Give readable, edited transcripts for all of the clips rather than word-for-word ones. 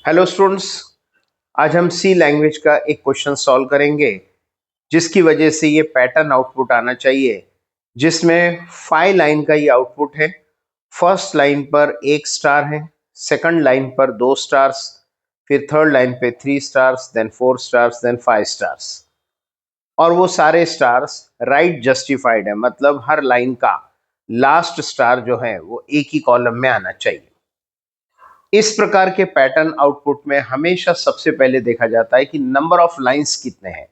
Hello students, आज हम सी language का एक क्वेश्चन सॉल्व करेंगे जिसकी वजह से ये पैटर्न आउटपुट आना चाहिए, जिसमें 5 लाइन का ये आउटपुट है। फर्स्ट लाइन पर 1 स्टार है, सेकंड लाइन पर 2 स्टार्स, फिर थर्ड लाइन पे 3 stars, then 4 stars, then 5 stars. और वो सारे स्टार्स राइट जस्टिफाइड है, मतलब हर लाइन का लास्ट स्टार जो है वो एक ही कॉलम में आना चाहिए। इस प्रकार के पैटर्न आउटपुट में हमेशा सबसे पहले देखा जाता है कि नंबर ऑफ लाइंस कितने हैं।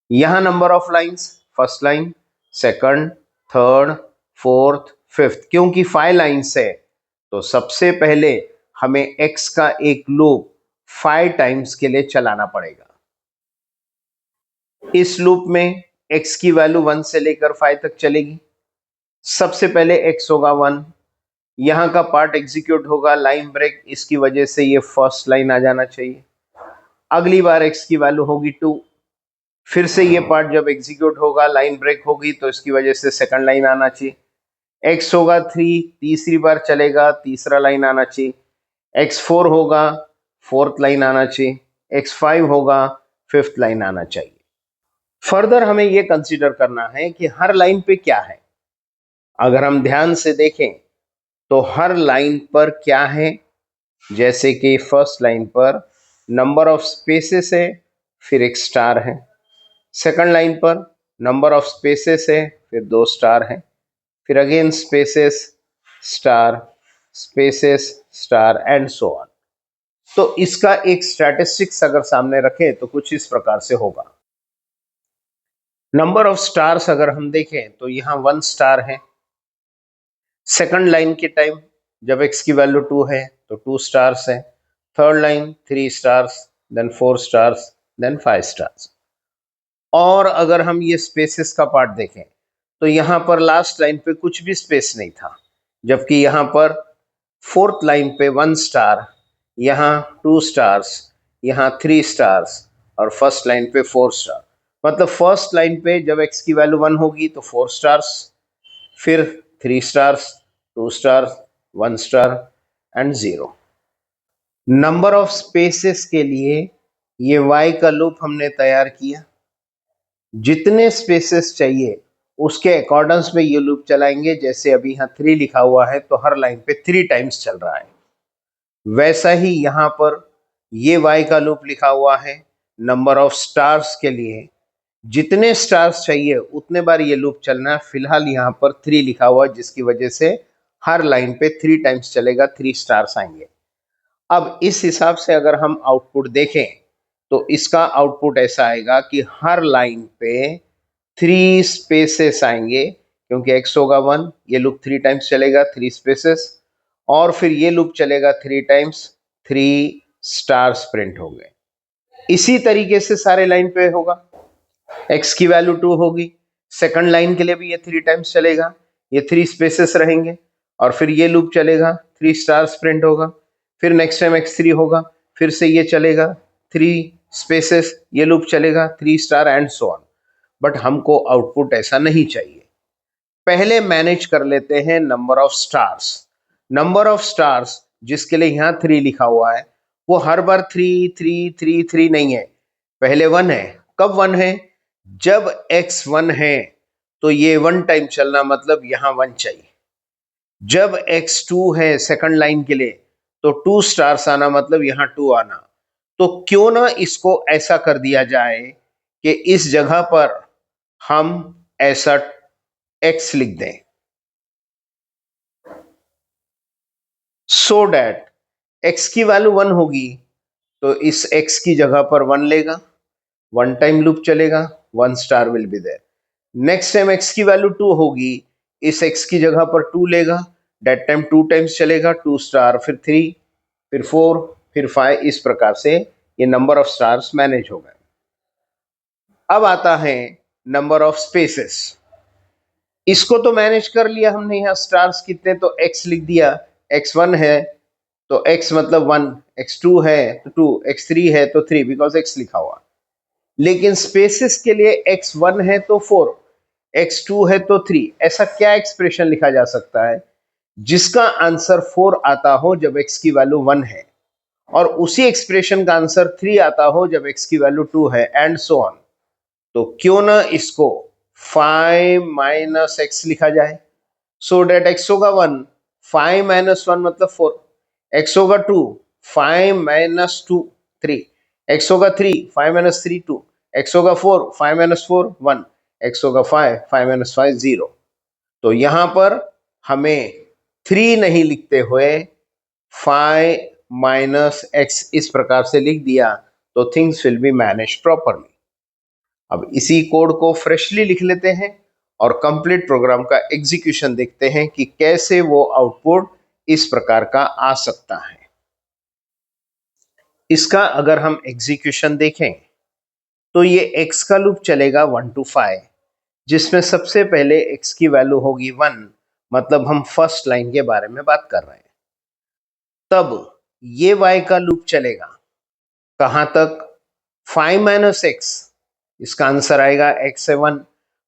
यहां number of lines first line, second, third, fourth, fifth, क्योंकि 5 लाइंस है तो सबसे पहले हमें एक्स का एक लूप 5 टाइम्स के लिए चलाना पड़ेगा। इस लूप में एक्स की वैल्यू 1 से लेकर 5 तक चलेगी। सबसे पहले एक्स होगा 1, यहां का पार्ट एग्जीक्यूट होगा, लाइन ब्रेक, इसकी वजह से ये फर्स्ट लाइन आ जाना चाहिए। अगली बार x की वैल्यू होगी 2, फिर से ये पार्ट जब एग्जीक्यूट होगा, लाइन ब्रेक होगी, तो इसकी वजह से सेकंड लाइन आना चाहिए। x होगा 3, तीसरी बार चलेगा, तीसरा लाइन आना चाहिए। x4 होगा, फोर्थ लाइन आना चाहिए। x5 होगा, फिफ्थ लाइन आना चाहिए। फर्दर हमें ये कंसीडर करना है कि हर लाइन पे क्या है। अगर हम ध्यान से देखें तो हर लाइन पर क्या है, जैसे कि फर्स्ट लाइन पर नंबर ऑफ स्पेसेस है, फिर एक स्टार है। सेकंड लाइन पर नंबर ऑफ स्पेसेस है, फिर 2 स्टार है, फिर again spaces, star, spaces, star and so on. तो इसका एक स्टैटिस्टिक्स अगर सामने रखें तो कुछ इस प्रकार से होगा। नंबर ऑफ स्टार्स अगर हम देखें तो यहां 1 स्टार है। सेकंड लाइन के टाइम जब x की वैल्यू 2 है तो 2 स्टार्स है। Third line 3 stars, then 4 stars, then 5 stars. और अगर हम ये स्पेसेस का पार्ट देखें तो यहां पर लास्ट लाइन पे कुछ भी स्पेस नहीं था, जबकि यहां पर फोर्थ लाइन पे 1 स्टार, यहाँ 2 स्टार्स, यहाँ 3 स्टार्स और फर्स्ट लाइन पे 4 स्टार। मतलब फर्स्ट लाइन पे जब x की वैल्यू 1 होगी तो 4 स्टार्स, फिर 3 stars, 2 stars, 1 star and 0। Number of spaces के लिए ये y का लूप हमने तैयार किया। जितने स्पेसेस चाहिए उसके अकॉर्डेंस में ये लूप चलाएंगे। जैसे अभी यहाँ 3 लिखा हुआ है तो हर लाइन पे 3 टाइम्स चल रहा है, वैसा ही यहाँ पर ये y का लूप लिखा हुआ है। नंबर ऑफ स्टार्स के लिए जितने स्टार्स चाहिए उतने बार ये लूप चलना है। फिलहाल यहाँ पर 3 लिखा हुआ है, जिसकी वजह से हर लाइन पे 3 टाइम्स चलेगा, 3 स्टार्स आएंगे। अब इस हिसाब से अगर हम आउटपुट देखें तो इसका आउटपुट ऐसा आएगा कि हर लाइन पे 3 स्पेसेस आएंगे, क्योंकि x होगा 1, ये लूप 3 टाइम्स चलेगा, 3 स्पेसेस, और फिर ये लूप चलेगा 3 टाइम्स, 3 स्टार्स प्रिंट होंगे। इसी तरीके से सारे लाइन पे होगा। x की वैल्यू 2 होगी, सेकंड लाइन के लिए भी ये 3 टाइम्स चलेगा, ये 3 स्पेसेस रहेंगे, और फिर ये लूप चलेगा, 3 स्टार्स प्रिंट होगा। फिर नेक्स्ट टाइम x3 होगा, फिर से ये चलेगा, 3 स्पेसेस, ये लूप चलेगा, 3 star and so on. But हमको आउटपुट ऐसा नहीं चाहिए। पहले मैनेज कर लेते हैं number of stars. Number of stars जिसके लिए यहाँ 3 लिखा हुआ है, वो हर बार 3 3 3 3 नहीं है, पहले 1 है। कब 1 है? जब x 1 है तो ये 1 टाइम चलना, मतलब यहाँ 1 चाहिए। जब x 2 है सेकंड लाइन के लिए तो 2 स्टार्स आना, मतलब यहाँ 2 आना। तो क्यों ना इसको ऐसा कर दिया जाए कि इस जगह पर हम ऐसा x लिख दें, सो डैट x की वैल्यू 1 होगी तो इस x की जगह पर 1 लेगा, 1 टाइम लूप चलेगा, 1 star will be there. Next time x की वैल्यू 2 होगी, इस x की जगह पर 2 लेगा, डेट टाइम 2 टाइम्स चलेगा, 2 स्टार, फिर 3, फिर 4, फिर 5। इस प्रकार से ये नंबर ऑफ स्टार्स मैनेज हो गए। अब आता है नंबर ऑफ स्पेसेस। इसको तो मैनेज कर लिया हमने, यहाँ स्टार्स कितने तो x लिख दिया। x1 है तो x मतलब 1, x2 है तो 2, x3 है तो 3, बिकॉज x लिखा हुआ। लेकिन स्पेसेस के लिए x1 है तो 4, x2 है तो 3। ऐसा क्या एक्सप्रेशन लिखा जा सकता है जिसका आंसर 4 आता हो जब x की वैल्यू 1 है, और उसी एक्सप्रेशन का आंसर 3 आता हो जब x की वैल्यू 2 है, एंड सो ऑन। तो क्यों ना इसको 5 माइनस एक्स लिखा जाए, सो डेट x होगा 1, 5 माइनस 1 मतलब 4, x होगा 2, 5 माइनस 2 3, x होगा 3, 5 माइनस 3 2, x होगा 4, 5 माइनस 4 1, x होगा 5, 5 माइनस 5 0। तो यहां पर हमें 3 नहीं लिखते हुए 5 माइनस एक्स इस प्रकार से लिख दिया, तो things will be manage properly. अब इसी कोड को फ्रेशली लिख लेते हैं और कंप्लीट प्रोग्राम का एग्जीक्यूशन देखते हैं कि कैसे वो आउटपुट इस प्रकार का आ सकता है। इसका अगर हम एग्जीक्यूशन देखें तो ये x का लूप चलेगा 1 to 5, जिसमें सबसे पहले x की वैल्यू होगी 1, मतलब हम फर्स्ट लाइन के बारे में बात कर रहे हैं। तब ये y का लूप चलेगा कहां तक, 5 माइनस एक्स, इसका आंसर आएगा x से 1,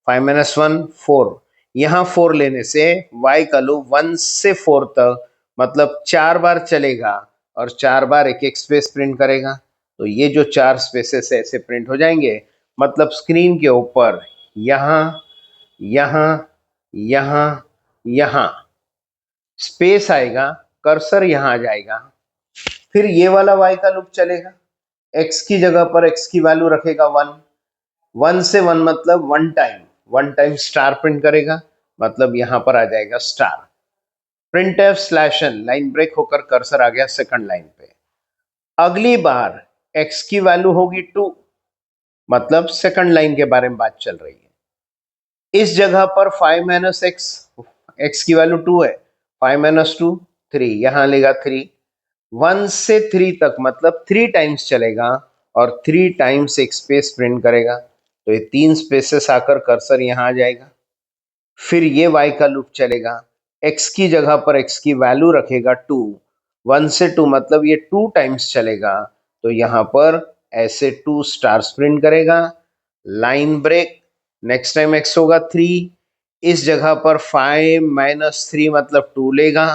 5 माइनस 1 4, यहां 4 लेने से y का लूप 1 से 4 तक मतलब 4 बार चलेगा और 4 बार एक एक स्पेस प्रिंट करेगा। तो ये जो 4 स्पेसेस ऐसे प्रिंट हो जाएंगे, मतलब स्क्रीन के ऊपर यहां यहां यहां यहां स्पेस आएगा, कर्सर यहां आ जाएगा। फिर ये वाला y का लूप चलेगा, x की जगह पर x की वैल्यू रखेगा 1, 1 से 1 मतलब 1 टाइम स्टार प्रिंट करेगा, मतलब यहां पर आ जाएगा star. Printf slash n, line break होकर कर्सर आ गया सेकंड लाइन पे। अगली बार x की वैल्यू होगी 2, मतलब सेकंड लाइन के बारे में बात चल रही है। इस जगह पर 5 माइनस एक्स, एक्स की वैल्यू 2 है, 5 माइनस 2 3, यहां लेगा 3, 1 से 3 तक मतलब 3 टाइम्स चलेगा और 3 टाइम्स एक स्पेस प्रिंट करेगा। तो ये 3 स्पेसेस आकर कर्सर यहां आ जाएगा। फिर ये y का लूप चलेगा, x की जगह पर x की वैल्यू रखेगा 2, 1 से 2 मतलब ये 2 टाइम्स चलेगा। तो यहां पर ऐसे 2 स्टार्स प्रिंट करेगा, line break. Next time x होगा 3, इस जगह पर 5 माइनस 3 मतलब 2 लेगा,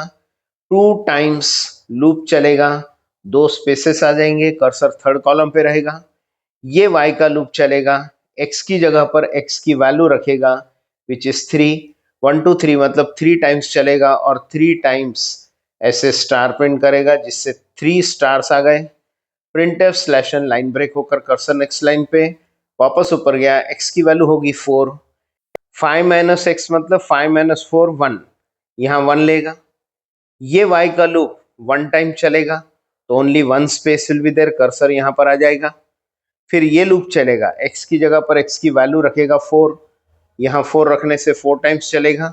2 टाइम्स लूप चलेगा, 2 स्पेसेस आ जाएंगे, कर्सर थर्ड कॉलम पे रहेगा। ये y का लूप चलेगा, x की जगह पर x की वैल्यू रखेगा विच इज 3, 1 2 3 मतलब 3 टाइम्स चलेगा और 3 टाइम्स ऐसे स्टार प्रिंट करेगा, जिससे 3 स्टार्स आ गए। Printf slash n, line break होकर कर्सर नेक्स्ट लाइन पे वापस ऊपर गया, x की वैल्यू होगी 4, 5 माइनस एक्स मतलब 5 माइनस 4 1, यहाँ 1 लेगा। ये y का लूप 1 टाइम चलेगा, तो only 1 space will be there, cursor यहाँ पर आ जाएगा। फिर ये लूप चलेगा, x की जगह पर x की वैल्यू रखेगा 4, यहाँ 4 रखने से 4 टाइम्स चलेगा,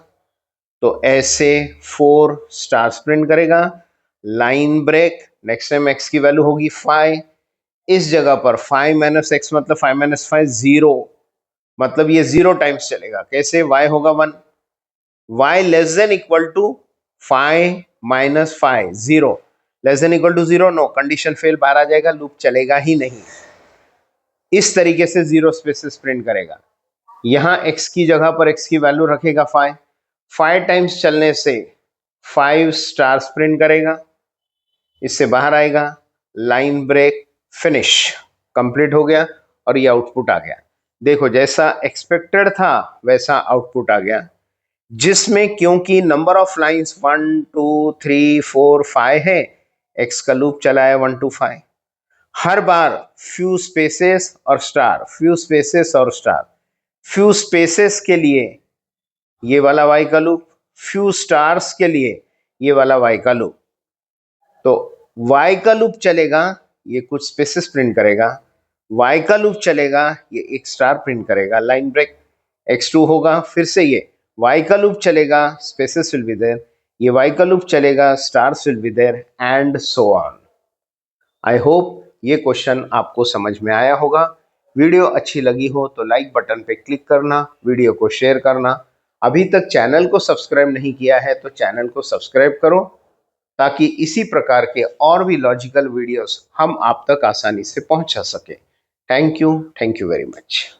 तो ऐसे 4 स्टार्स प्रिंट करेगा, line break. Next time x की वैल्यू होगी 5, इस जगह पर 5 माइनस एक्स मतलब 5 माइनस 5 0, मतलब ये 0 टाइम्स चलेगा। कैसे, y होगा 1, y less than equal to 5 minus 5 0, less than equal to 0 no, condition fail, बाहर आ जाएगा, लूप चलेगा ही नहीं। इस तरीके से 0 स्पेसेस प्रिंट करेगा। यहां x की जगह पर x की वैल्यू रखेगा 5, 5 टाइम्स चलने से 5 स्टार्स प्रिंट करेगा, इससे बाहर आएगा, लाइन ब्रेक, फिनिश, कंप्लीट हो गया और ये आउटपुट आ गया। देखो जैसा एक्सपेक्टेड था वैसा आउटपुट आ गया, जिसमें क्योंकि नंबर ऑफ लाइंस 1 2 3 4 5 है, x का लूप चला है 1 to 5, her bar few spaces और स्टार, फ्यू स्पेसेस और स्टार, फ्यू स्पेसेस के लिए ये वाला y का लूप, फ्यू स्टार्स के लिए ये वाला y का लूप। तो y का लूप चलेगा, ये कुछ स्पेसेस प्रिंट करेगा, y का लूप चलेगा, ये एक स्टार प्रिंट करेगा, लाइन ब्रेक, x2 होगा, फिर से ये y का लूप चलेगा, स्पेसेस विल बी देयर, ये y का लूप चलेगा, stars will be there, and so on. I hope ये क्वेश्चन आपको समझ में आया होगा। वीडियो अच्छी लगी हो तो लाइक बटन पे क्लिक करना, वीडियो को शेयर करना। अभी तक चैनल को सब्सक्राइब नहीं किया है तो चैनल को सब्सक्राइब करो, ताकि इसी प्रकार के और भी लॉजिकल वीडियोस हम आप तक आसानी से पहुंचा सके। Thank you very much.